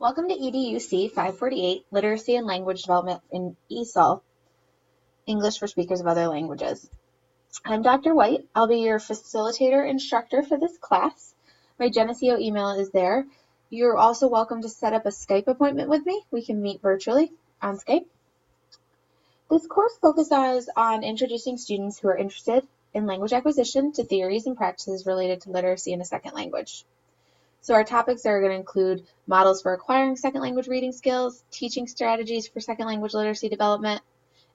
Welcome to EDUC 548, Literacy and Language Development in ESOL, English for Speakers of Other Languages. I'm Dr. White. I'll be your facilitator instructor for this class. My Geneseo email is there. You're also welcome to set up a Skype appointment with me. We can meet virtually on Skype. This course focuses on introducing students who are interested in language acquisition to theories and practices related to literacy in a second language. So our topics are going to include models for acquiring second language reading skills, teaching strategies for second language literacy development,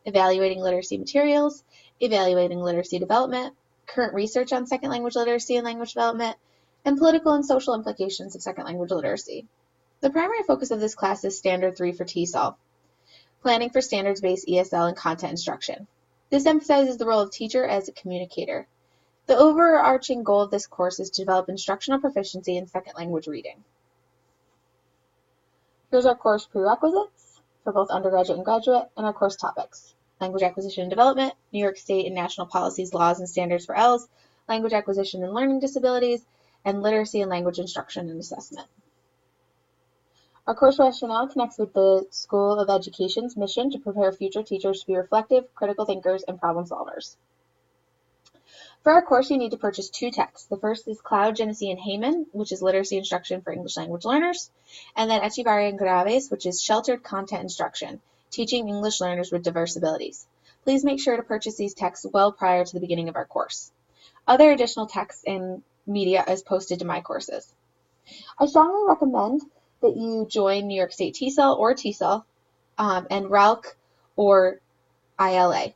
evaluating literacy materials, evaluating literacy development, current research on second language literacy and language development, and political and social implications of second language literacy. The primary focus of this class is Standard 3 for TESOL, planning for standards-based ESL and content instruction. This emphasizes the role of teacher as a communicator. The overarching goal of this course is to develop instructional proficiency in second language reading. Here's our course prerequisites for both undergraduate and graduate, and our course topics: language acquisition and development, New York State and national policies, laws, and standards for ELs, language acquisition and learning disabilities, and literacy and language instruction and assessment. Our course rationale connects with the School of Education's mission to prepare future teachers to be reflective, critical thinkers, and problem solvers. For our course, you need to purchase two texts. The first is Cloud, Genesee, and Heyman, which is literacy instruction for English language learners, and then Echevarria and Graves, which is sheltered content instruction, teaching English learners with diverse abilities. Please make sure to purchase these texts well prior to the beginning of our course. Other additional texts and media is posted to my courses. I strongly recommend that you join New York State TESOL or TESOL, and RALC or ILA.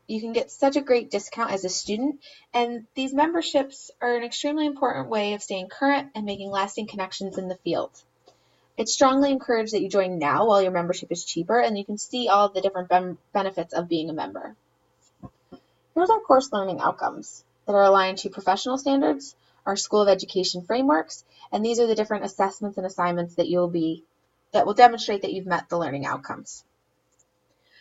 You can get such a great discount as a student, and these memberships are an extremely important way of staying current and making lasting connections in the field. It's strongly encouraged that you join now while your membership is cheaper, and you can see all the different benefits of being a member. Here's our course learning outcomes that are aligned to professional standards, our School of Education frameworks, and these are the different assessments and assignments that will demonstrate that you've met the learning outcomes.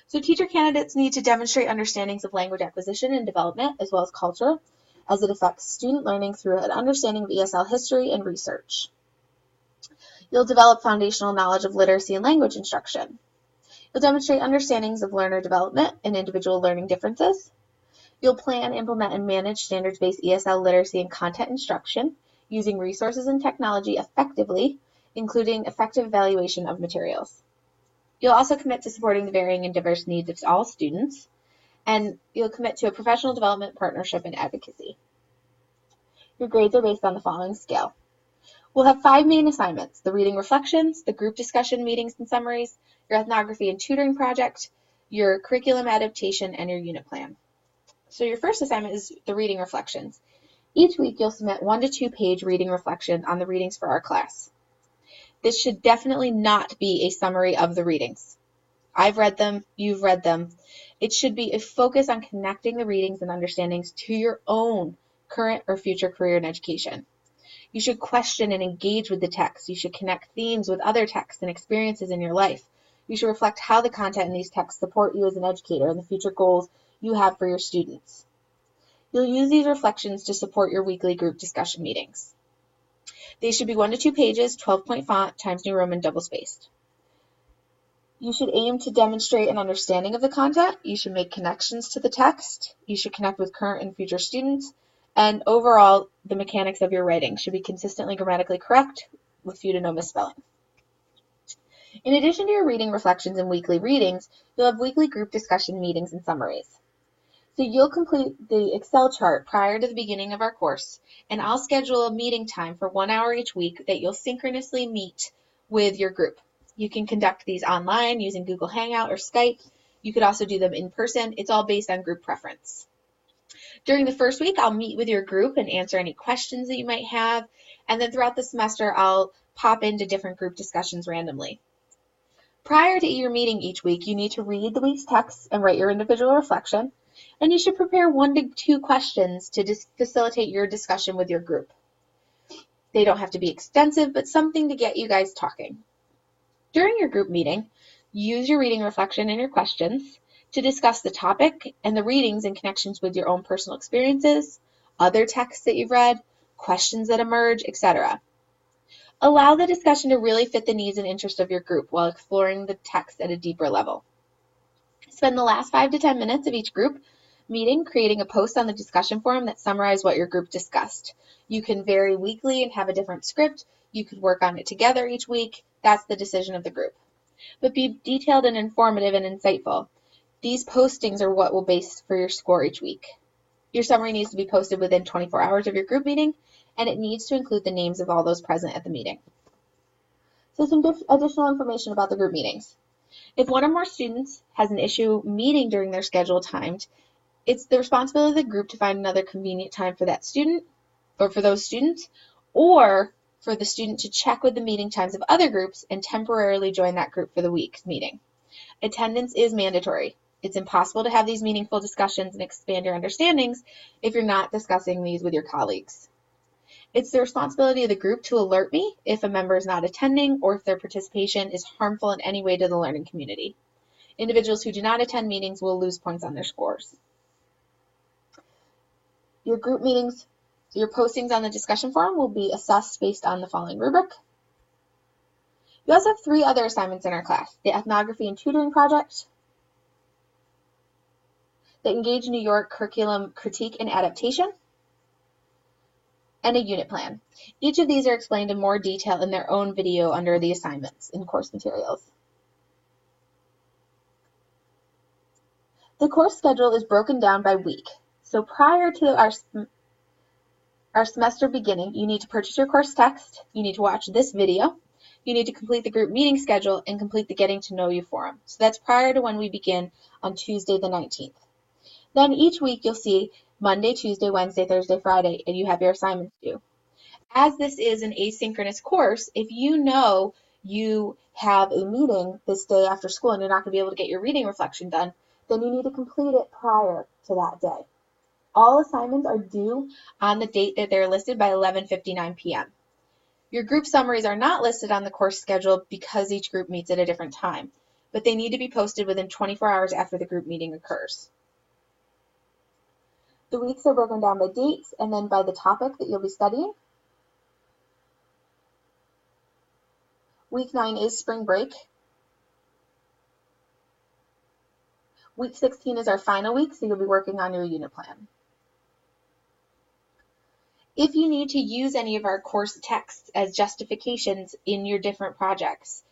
So teacher candidates need to demonstrate understandings of language acquisition and development, as well as culture, as it affects student learning through an understanding of ESL history and research. You'll develop foundational knowledge of literacy and language instruction. You'll demonstrate understandings of learner development and individual learning differences. You'll plan, implement, and manage standards-based ESL literacy and content instruction using resources and technology effectively, including effective evaluation of materials. You'll also commit to supporting the varying and diverse needs of all students, and you'll commit to a professional development, partnership, and advocacy. Your grades are based on the following scale. We'll have 5 main assignments: the reading reflections, the group discussion meetings and summaries, your ethnography and tutoring project, your curriculum adaptation, and your unit plan. So your first assignment is the reading reflections. Each week you'll submit 1 to 2 page reading reflection on the readings for our class. This should definitely not be a summary of the readings. I've read them, you've read them. It should be a focus on connecting the readings and understandings to your own current or future career in education. You should question and engage with the text. You should connect themes with other texts and experiences in your life. You should reflect how the content in these texts support you as an educator and the future goals you have for your students. You'll use these reflections to support your weekly group discussion meetings. They should be 1 to 2 pages, 12-point font, Times New Roman, double-spaced. You should aim to demonstrate an understanding of the content. You should make connections to the text. You should connect with current and future students. And overall, the mechanics of your writing should be consistently grammatically correct with few to no misspelling. In addition to your reading reflections and weekly readings, you'll have weekly group discussion meetings and summaries. So you'll complete the Excel chart prior to the beginning of our course, and I'll schedule a meeting time for 1 hour each week that you'll synchronously meet with your group. You can conduct these online using Google Hangout or Skype. You could also do them in person. It's all based on group preference. During the first week, I'll meet with your group and answer any questions that you might have, and then throughout the semester, I'll pop into different group discussions randomly. Prior to your meeting each week, you need to read the week's text and write your individual reflection. And you should prepare 1 to 2 questions to facilitate your discussion with your group. They don't have to be extensive, but something to get you guys talking. During your group meeting, use your reading reflection and your questions to discuss the topic and the readings in connections with your own personal experiences, other texts that you've read, questions that emerge, etc. Allow the discussion to really fit the needs and interests of your group while exploring the text at a deeper level. Spend the last 5 to 10 minutes of each group meeting creating a post on the discussion forum that summarizes what your group discussed. You can vary weekly and have a different script. You could work on it together each week. That's the decision of the group. But be detailed and informative and insightful. These postings are what will base for your score each week. Your summary needs to be posted within 24 hours of your group meeting, and it needs to include the names of all those present at the meeting. So some additional information about the group meetings. If one or more students has an issue meeting during their scheduled times, it's the responsibility of the group to find another convenient time for that student or for those students, or for the student to check with the meeting times of other groups and temporarily join that group for the week's meeting. Attendance is mandatory. It's impossible to have these meaningful discussions and expand your understandings if you're not discussing these with your colleagues. It's the responsibility of the group to alert me if a member is not attending or if their participation is harmful in any way to the learning community. Individuals who do not attend meetings will lose points on their scores. Your group meetings, your postings on the discussion forum will be assessed based on the following rubric. You also have 3 other assignments in our class: the ethnography and tutoring project, the Engage New York curriculum critique and adaptation, and a unit plan. Each of these are explained in more detail in their own video under the assignments in course materials. The course schedule is broken down by week. So prior to our semester beginning, you need to purchase your course text, you need to watch this video, you need to complete the group meeting schedule, and complete the Getting to Know You forum. So that's prior to when we begin on Tuesday the 19th. Then each week you'll see Monday, Tuesday, Wednesday, Thursday, Friday, and you have your assignments due. As this is an asynchronous course, if you know you have a meeting this day after school and you're not going to be able to get your reading reflection done, then you need to complete it prior to that day. All assignments are due on the date that they're listed by 11:59 p.m. Your group summaries are not listed on the course schedule because each group meets at a different time, but they need to be posted within 24 hours after the group meeting occurs. The weeks are broken down by dates and then by the topic that you'll be studying. Week 9 is spring break. Week 16 is our final week, so you'll be working on your unit plan. If you need to use any of our course texts as justifications in your different projects,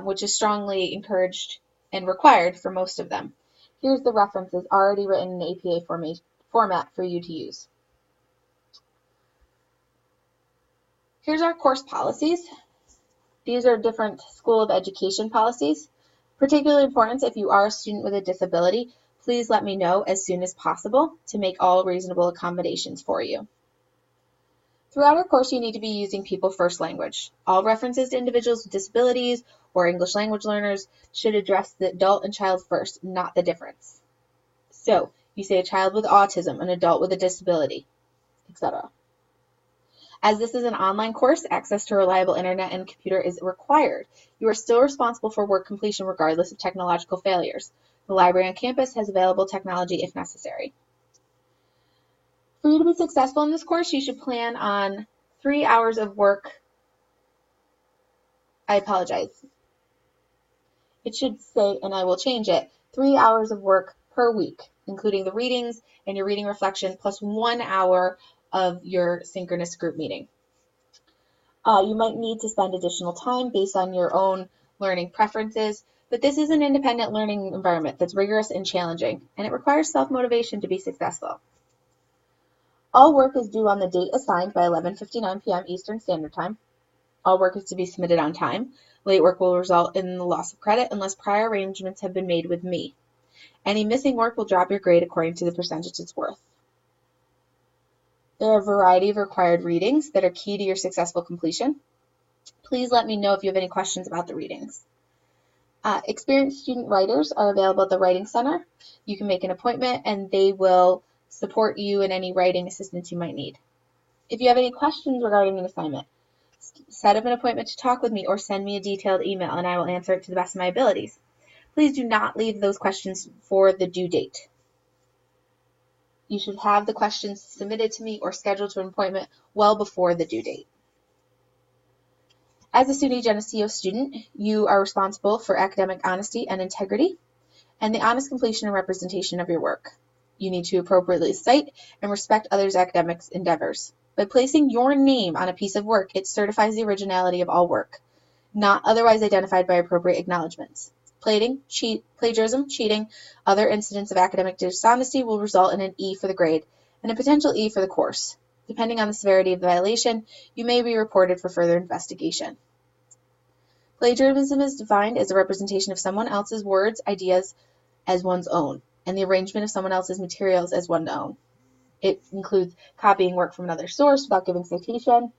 which is strongly encouraged and required for most of them, here's the references already written in APA format for you to use. Here's our course policies. These are different School of Education policies. Particularly important if you are a student with a disability, please let me know as soon as possible to make all reasonable accommodations for you. Throughout our course, you need to be using people first language. All references to individuals with disabilities or English language learners should address the adult and child first, not the difference. So, you say a child with autism, an adult with a disability, etc. As this is an online course, access to reliable internet and computer is required. You are still responsible for work completion regardless of technological failures. The library on campus has available technology if necessary. For you to be successful in this course, you should plan on 3 hours of work. I apologize. It should say, and I will change it, 3 hours of work per week, including the readings and your reading reflection, plus 1 hour of your synchronous group meeting. You might need to spend additional time based on your own learning preferences, but this is an independent learning environment that's rigorous and challenging, and it requires self-motivation to be successful. All work is due on the date assigned by 11:59 p.m. Eastern Standard Time. All work is to be submitted on time. Late work will result in the loss of credit unless prior arrangements have been made with me. Any missing work will drop your grade according to the percentage it's worth. There are a variety of required readings that are key to your successful completion. Please let me know if you have any questions about the readings. Experienced student writers are available at the Writing Center. You can make an appointment and they will support you in any writing assistance you might need. If you have any questions regarding an assignment, set up an appointment to talk with me or send me a detailed email and I will answer it to the best of my abilities. Please do not leave those questions for the due date. You should have the questions submitted to me or scheduled to an appointment well before the due date. As a SUNY Geneseo student, you are responsible for academic honesty and integrity, and the honest completion and representation of your work. You need to appropriately cite and respect others' academic endeavors. By placing your name on a piece of work, it certifies the originality of all work, not otherwise identified by appropriate acknowledgments. Plagiarism, cheating, other incidents of academic dishonesty will result in an E for the grade and a potential E for the course. Depending on the severity of the violation, you may be reported for further investigation. Plagiarism is defined as a representation of someone else's words, ideas as one's own, and the arrangement of someone else's materials as one's own. It includes copying work from another source without giving citation,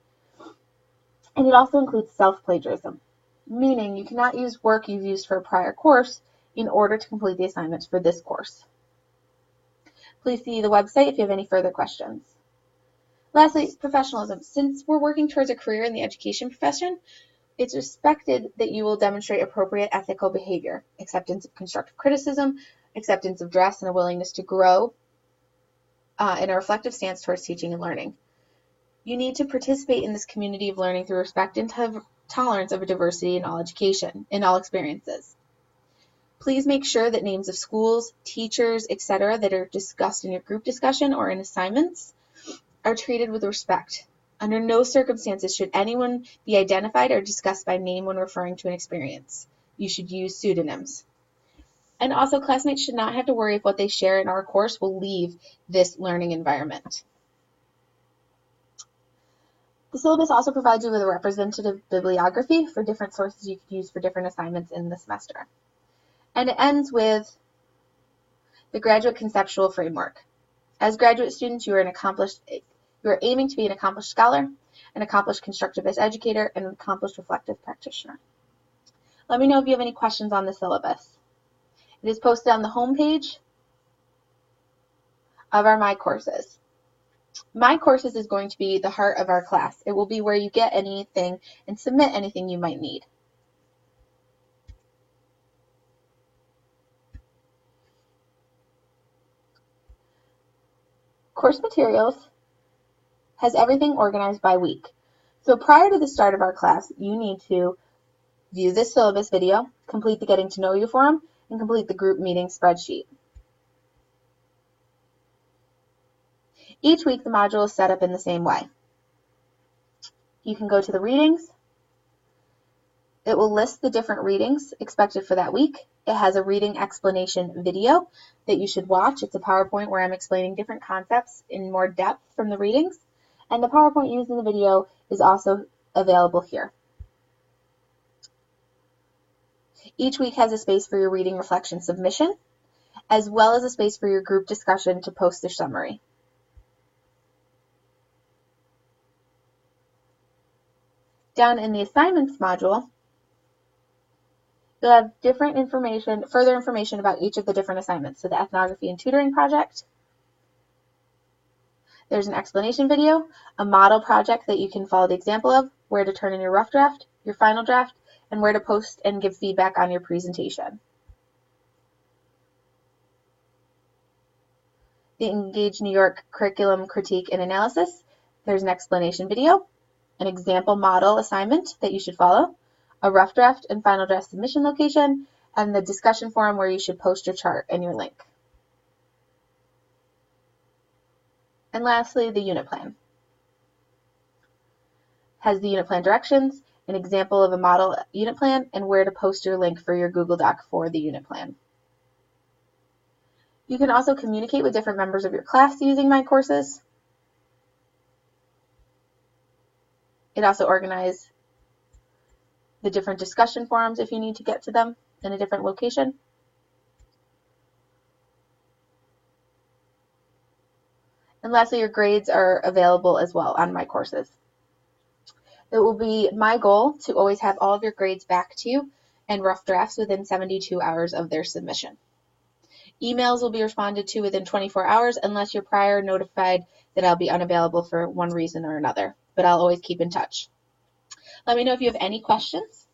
and it also includes self-plagiarism, meaning you cannot use work you've used for a prior course in order to complete the assignments for this course. Please see the website if you have any further questions. Lastly, professionalism. Since we're working towards a career in the education profession, it's expected that you will demonstrate appropriate ethical behavior, acceptance of constructive criticism, acceptance of dress, and a willingness to grow, and a reflective stance towards teaching and learning. You need to participate in this community of learning through respect and tolerance of diversity in all education, in all experiences. Please make sure that names of schools, teachers, etc. that are discussed in your group discussion or in assignments are treated with respect. Under no circumstances should anyone be identified or discussed by name when referring to an experience. You should use pseudonyms. And also, classmates should not have to worry if what they share in our course will leave this learning environment. The syllabus also provides you with a representative bibliography for different sources you could use for different assignments in the semester. And it ends with the graduate conceptual framework. As graduate students, you are aiming to be an accomplished scholar, an accomplished constructivist educator, and an accomplished reflective practitioner. Let me know if you have any questions on the syllabus. It is posted on the homepage of our My Courses. My Courses is going to be the heart of our class. It will be where you get anything and submit anything you might need. Course materials has everything organized by week. So prior to the start of our class, you need to view this syllabus video, complete the Getting to Know You forum, and complete the group meeting spreadsheet. Each week, the module is set up in the same way. You can go to the readings. It will list the different readings expected for that week. It has a reading explanation video that you should watch. It's a PowerPoint where I'm explaining different concepts in more depth from the readings. And the PowerPoint used in the video is also available here. Each week has a space for your reading reflection submission, as well as a space for your group discussion to post their summary. Down in the assignments module, you'll have further information about each of the different assignments. So the ethnography and tutoring project. There's an explanation video, a model project that you can follow the example of, where to turn in your rough draft, your final draft, and where to post and give feedback on your presentation. The Engage New York Curriculum Critique and Analysis. There's an explanation video, an example model assignment that you should follow, a rough draft and final draft submission location, and the discussion forum where you should post your chart and your link. And lastly, the unit plan. Has the unit plan directions, an example of a model unit plan, and where to post your link for your Google Doc for the unit plan. You can also communicate with different members of your class using My Courses. It also organizes the different discussion forums if you need to get to them in a different location. And lastly, your grades are available as well on My Courses. It will be my goal to always have all of your grades back to you and rough drafts within 72 hours of their submission. Emails will be responded to within 24 hours unless you're prior notified that I'll be unavailable for one reason or another, but I'll always keep in touch. Let me know if you have any questions.